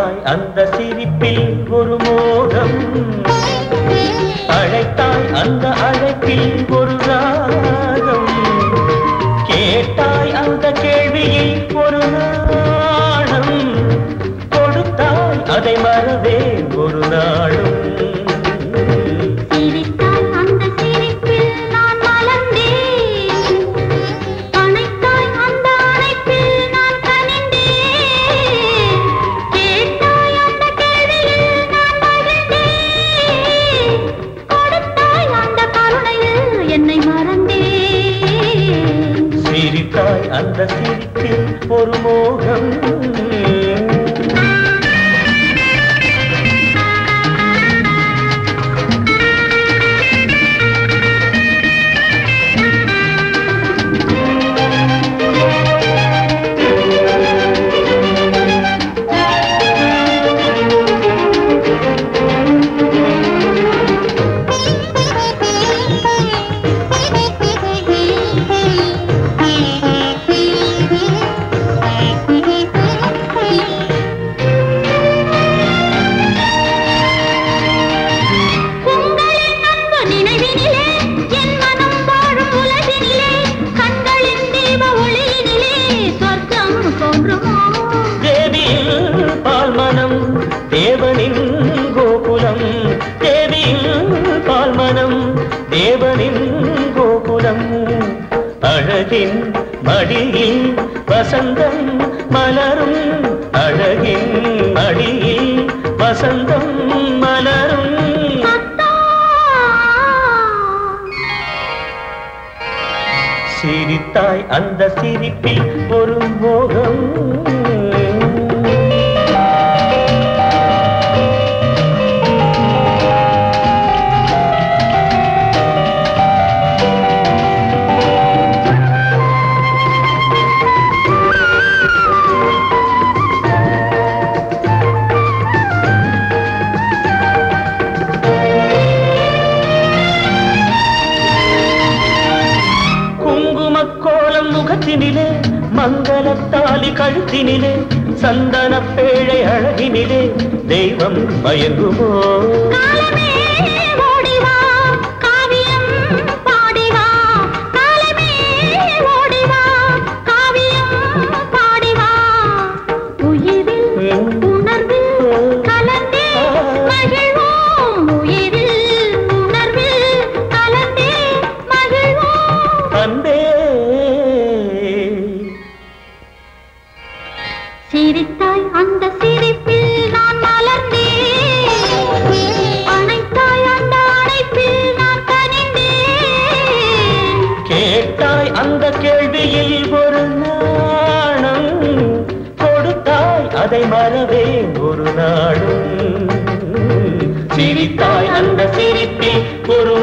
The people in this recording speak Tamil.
சிரித்தாய் அந்த சிரிப்பில் ஒரு மோகம், அழைத்தாய் அந்த அழைப்பில் ஒரு ராகம், கேட்டாய் அந்த கேள்வியில் ஒரு நாணம், கொடுத்தாய் அதை மறவே ஒரு நாளும். சிரித்தாய் அந்த சிரிப்பில் ஒரு மோகம். தேவனின் கோகுலம், தேவியின் பால்மனம், தேவனின் கோகுலம், அழகின் மடியில் வசந்தம் மலரும், அழகின் மடியில் வசந்தம் மலரும். சிரித்தாய் அந்த சிரிப்பில் ஒரு மோகம். கோலம் முகத்தினிலே, மங்களத்தாலி கழுத்தினிலே, சந்தன பேழை அழகினிலே தெய்வம் மயங்குமோ? சிரித்தாய் அந்த சிரிப்பில் நான் மலர்ந்தேன், அணைத்தாய் அந்த அணைப்பில் நான் கனிந்தேன், கேட்டாய் அந்த கேள்வியில் ஒரு நாணம், கொடுத்தாய் அதை மறவே ஒரு நாளும். சிரித்தாய் அந்த சிரிப்பில் ஒரு